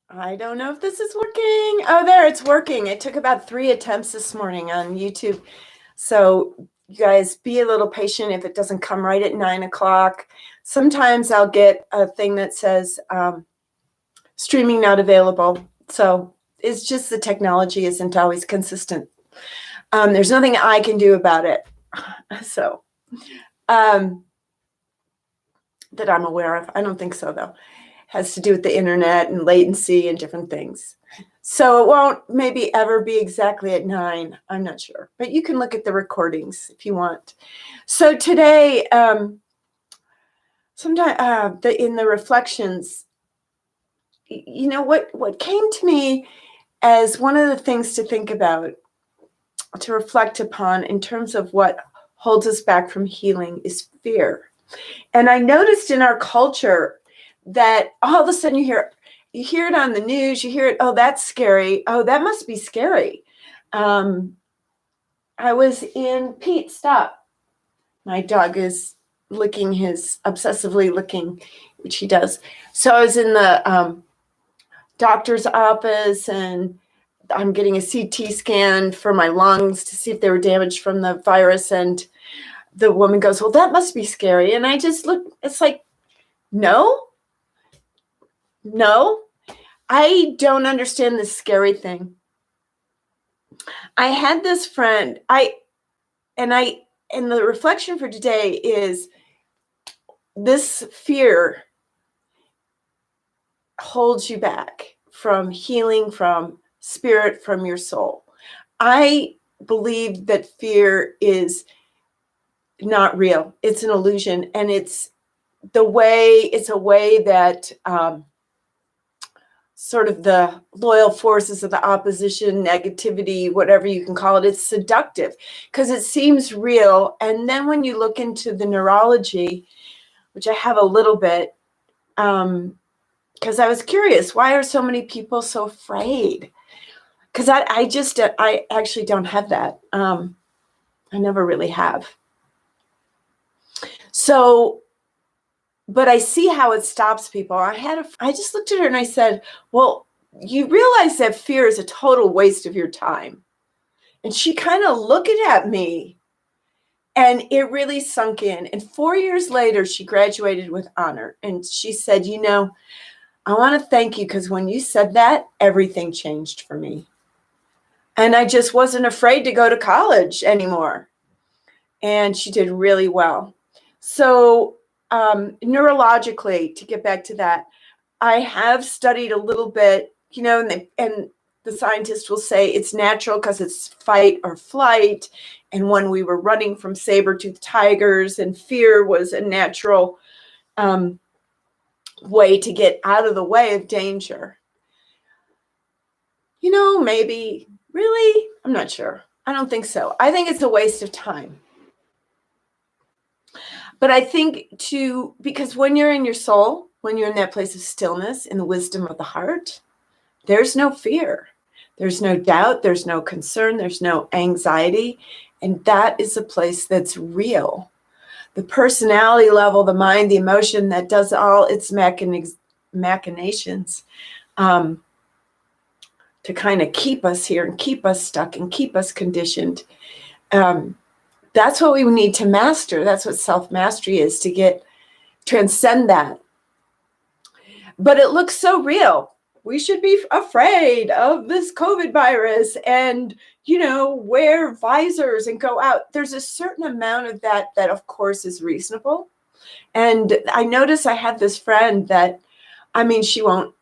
I don't know if this is working. Oh, there, it's working. It took about 3 attempts this morning on YouTube. So you guys be a little patient if it doesn't come right at 9 o'clock. Sometimes I'll get a thing that says streaming not available. So it's just the technology isn't always consistent. There's nothing I can do about it. So that I'm aware of. I don't think so, though. Has to do with the internet and latency and different things. So it won't maybe ever be exactly at 9. I'm not sure. But you can look at the recordings if you want. So today, sometime in the reflections, you know, what came to me as one of the things to think about, to reflect upon in terms of what holds us back from healing is fear. And I noticed in our culture that all of a sudden you hear it on the news, you hear it, oh, that's scary. Oh, that must be scary. I was in, Pete, stop. My dog is obsessively licking, which he does. So I was in the doctor's office and I'm getting a CT scan for my lungs to see if they were damaged from the virus. And the woman goes, well, that must be scary. And I just look, it's like, no, I don't understand this scary thing. I had this friend, and the reflection for today is this fear holds you back from healing, from spirit, from your soul. I believe that fear is not real. It's an illusion, and it's a way that sort of the loyal forces of the opposition, negativity, whatever you can call it, it's seductive because it seems real. And then when you look into the neurology, which I have a little bit, because I was curious, why are so many people so afraid? Because I actually don't have that. I never really have. So, but I see how it stops people. I just looked at her and I said, well, you realize that fear is a total waste of your time. And she kind of looked at me and it really sunk in. And 4 years later, she graduated with honor. And she said, you know, I want to thank you because when you said that, everything changed for me. And I just wasn't afraid to go to college anymore. And she did really well. So neurologically, to get back to that, I have studied a little bit, you know, and the scientists will say it's natural because it's fight or flight. And when we were running from saber-toothed tigers, and fear was a natural way to get out of the way of danger. You know, maybe, really? I'm not sure. I don't think so. I think it's a waste of time. But I think because when you're in your soul, when you're in that place of stillness, in the wisdom of the heart, there's no fear. There's no doubt. There's no concern. There's no anxiety. And that is a place that's real. The personality level, the mind, the emotion that does all its machinations to kind of keep us here and keep us stuck and keep us conditioned. That's what we need to master. That's what self-mastery is, to transcend that. But it looks so real. We should be afraid of this COVID virus and, you know, wear visors and go out. There's a certain amount of that of course is reasonable. And I notice I have this friend that, I mean, she won't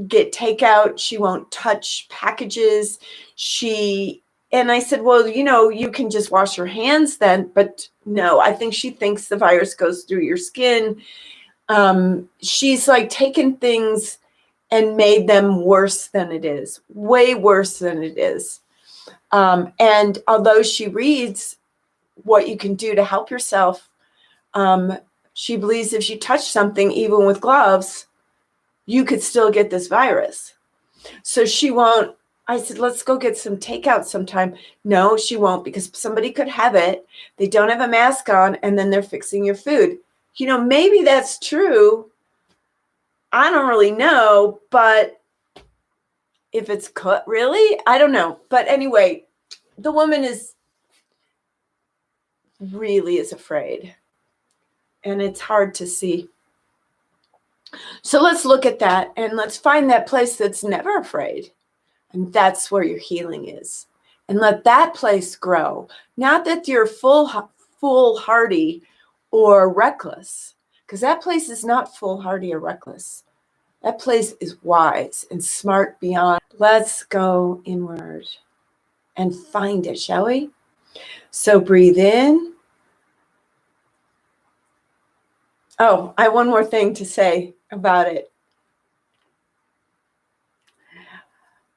get takeout. She won't touch packages. And I said, well, you know, you can just wash your hands then. But no, I think she thinks the virus goes through your skin. She's like taken things and made them worse than it is, way worse than it is. And although she reads what you can do to help yourself, she believes if you touch something, even with gloves, you could still get this virus. So she won't. I said, let's go get some takeout sometime. No, she won't, because somebody could have it. They don't have a mask on, and then they're fixing your food. You know, maybe that's true, I don't really know, but if it's cut, really? I don't know. But anyway, the woman really is afraid. And it's hard to see. So let's look at that and let's find that place that's never afraid. And that's where your healing is. And let that place grow. Not that you're foolhardy or reckless, because that place is not foolhardy or reckless. That place is wise and smart beyond. Let's go inward and find it, shall we? So breathe in. Oh, I have one more thing to say about it.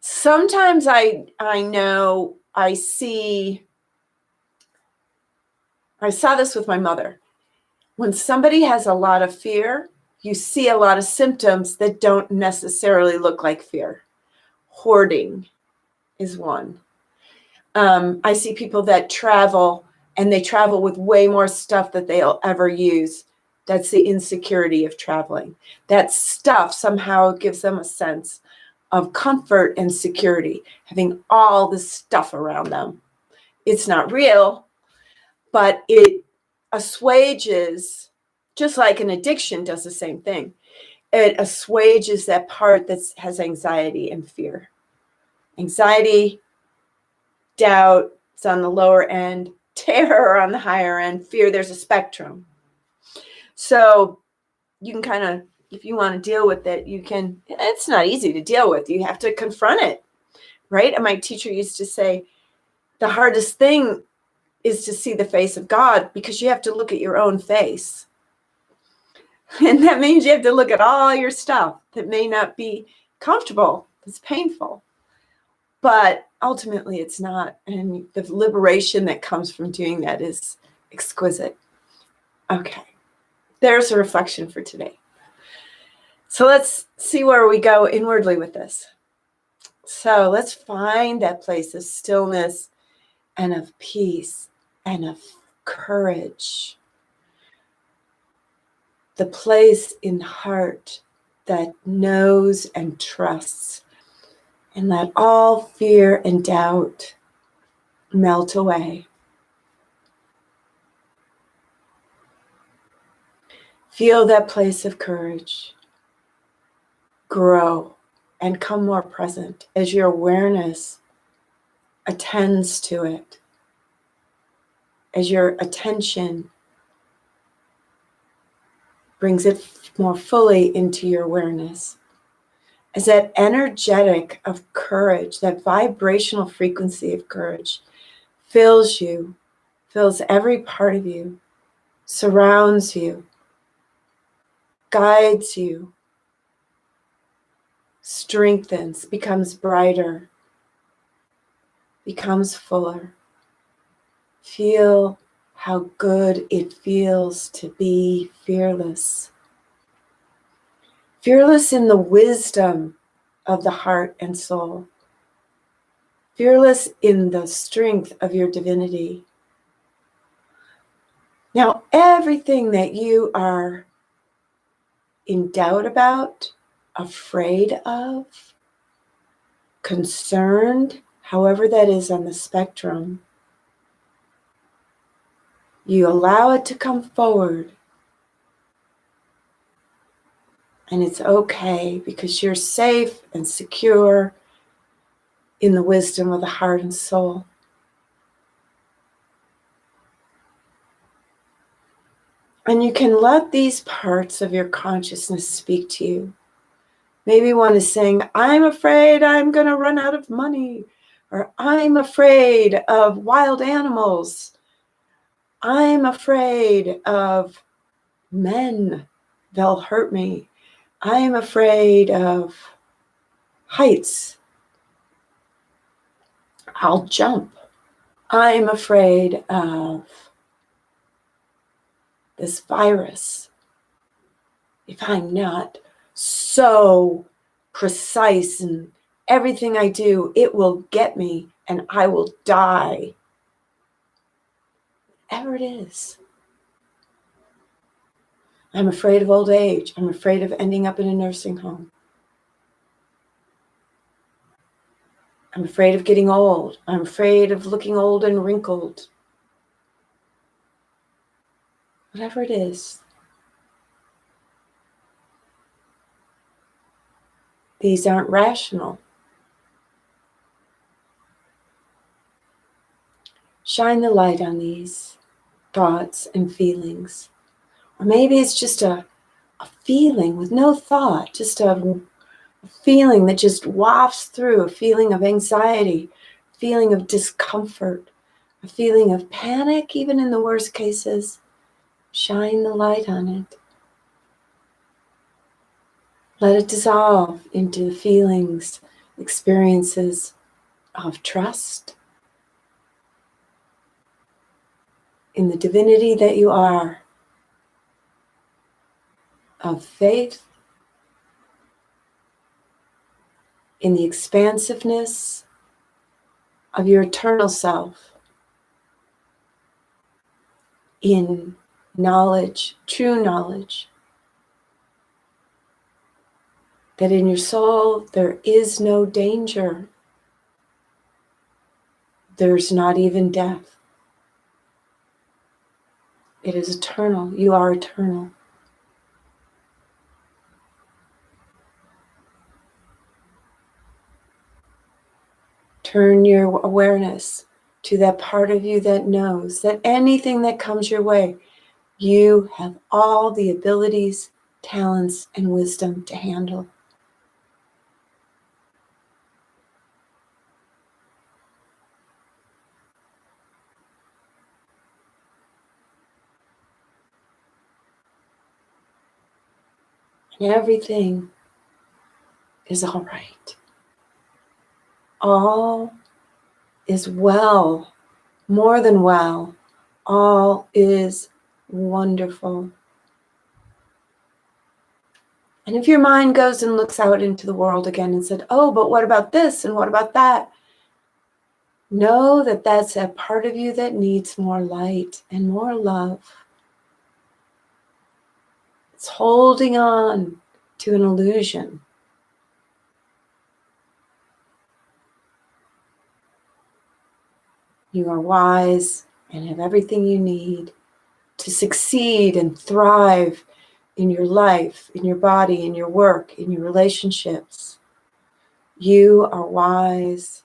Sometimes I know I saw this with my mother. When somebody has a lot of fear, you see a lot of symptoms that don't necessarily look like fear. Hoarding is one. I see people that travel and they travel with way more stuff that they'll ever use. That's the insecurity of traveling. That stuff somehow gives them a sense of comfort and security, having all this stuff around them. It's not real, but it assuages, just like an addiction does the same thing. It assuages that part that has anxiety and fear. Anxiety, doubt, it's on the lower end, terror on the higher end, fear, there's a spectrum. So you can kind of, if you want to deal with it, you can, it's not easy to deal with. You have to confront it, right? And my teacher used to say, the hardest thing is to see the face of God, because you have to look at your own face. And that means you have to look at all your stuff that may not be comfortable. It's painful. But ultimately, it's not. And the liberation that comes from doing that is exquisite. Okay. There's a reflection for today. So let's see where we go inwardly with this. So let's find that place of stillness and of peace and of courage. The place in heart that knows and trusts, and let all fear and doubt melt away. Feel that place of courage grow and come more present as your awareness attends to it, as your attention brings it more fully into your awareness. As that energetic of courage, that vibrational frequency of courage fills you, fills every part of you, surrounds you, guides you, strengthens, becomes brighter, becomes fuller. Feel how good it feels to be fearless. Fearless in the wisdom of the heart and soul. Fearless in the strength of your divinity. Now, everything that you are in doubt about, afraid of, concerned, however that is on the spectrum, you allow it to come forward. And it's okay, because you're safe and secure in the wisdom of the heart and soul. And you can let these parts of your consciousness speak to you. Maybe one is saying, I'm afraid I'm going to run out of money, or I'm afraid of wild animals. I'm afraid of men, they'll hurt me. I'm afraid of heights. I'll jump. I'm afraid of this virus. If I'm not so precise in everything I do, it will get me and I will die. Whatever it is. I'm afraid of old age. I'm afraid of ending up in a nursing home. I'm afraid of getting old. I'm afraid of looking old and wrinkled. Whatever it is. These aren't rational. Shine the light on these thoughts and feelings. Or maybe it's just a feeling with no thought, just a feeling that just wafts through, a feeling of anxiety, a feeling of discomfort, a feeling of panic, even in the worst cases. Shine the light on it. Let it dissolve into the feelings, experiences of trust in the divinity that you are, of faith in the expansiveness of your eternal self, in knowledge, true knowledge, that in your soul there is no danger. There's not even death. It is eternal. You are eternal. Turn your awareness to that part of you that knows that anything that comes your way, you have all the abilities, talents, and wisdom to handle. And everything is all right. All is well, more than well. All is wonderful. And if your mind goes and looks out into the world again and said, oh, but what about this and what about that? Know that that's a part of you that needs more light and more love. It's holding on to an illusion. You are wise and have everything you need to succeed and thrive in your life, in your body, in your work, in your relationships. You are wise.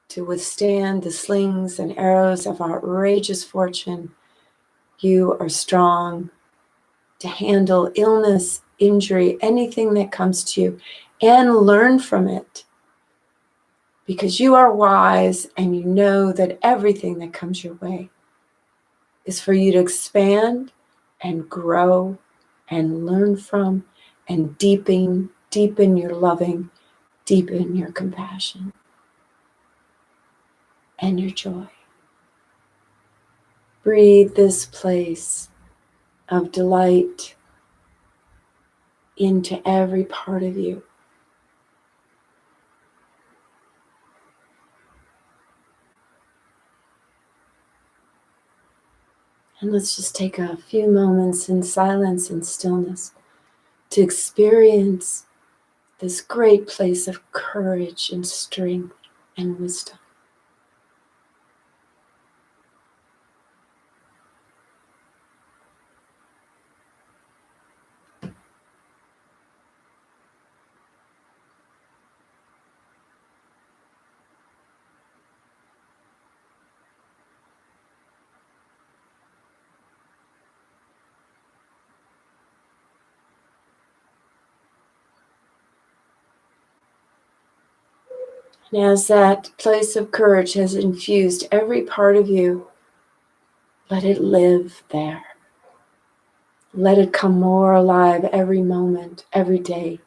To withstand the slings and arrows of outrageous fortune. You are strong to handle illness, injury, anything that comes to you, and learn from it. Because you are wise and you know that everything that comes your way is for you to expand and grow and learn from and deepen your loving, deepen your compassion and your joy. Breathe this place of delight into every part of you. And let's just take a few moments in silence and stillness to experience this great place of courage and strength and wisdom. And as that place of courage has infused every part of you, let it live there. Let it come more alive every moment, every day.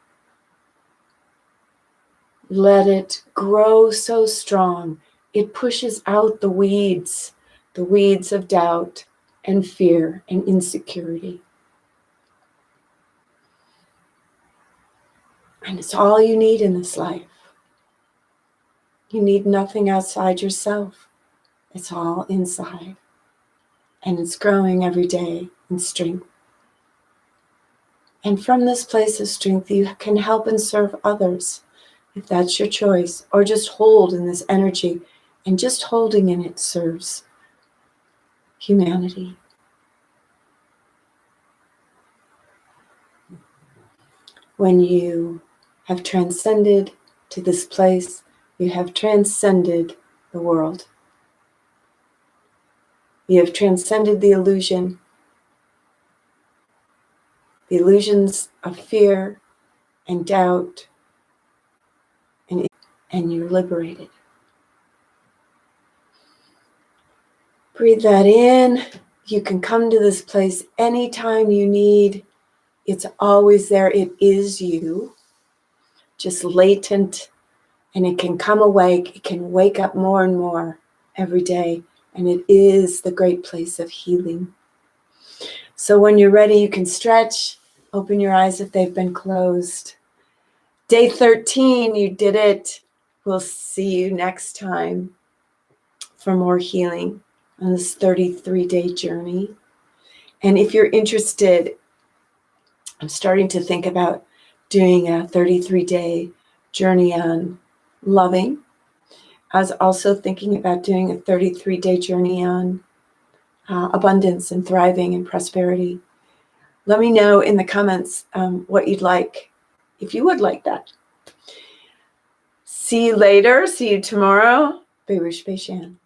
Let it grow so strong, it pushes out the weeds of doubt and fear and insecurity. And it's all you need in this life. You need nothing outside yourself. It's all inside. And it's growing every day in strength. And from this place of strength, you can help and serve others, if that's your choice, or just hold in this energy. And just holding in it serves humanity. When you have transcended to this place, you have transcended the world. You have transcended the illusions of fear and doubt, and you're liberated. Breathe that in. You can come to this place anytime you need. It's always there. It is you, just latent, and it can come awake. It can wake up more and more every day, and it is the great place of healing. So when you're ready, you can stretch, open your eyes if they've been closed. Day 13, you did it. We'll see you next time for more healing on this 33-day journey. And if you're interested, I'm starting to think about doing a 33-day journey on loving. I was also thinking about doing a 33-day journey on abundance and thriving and prosperity. Let me know in the comments what you'd like, if you would like that. See you later. See you tomorrow. Berush Beishan.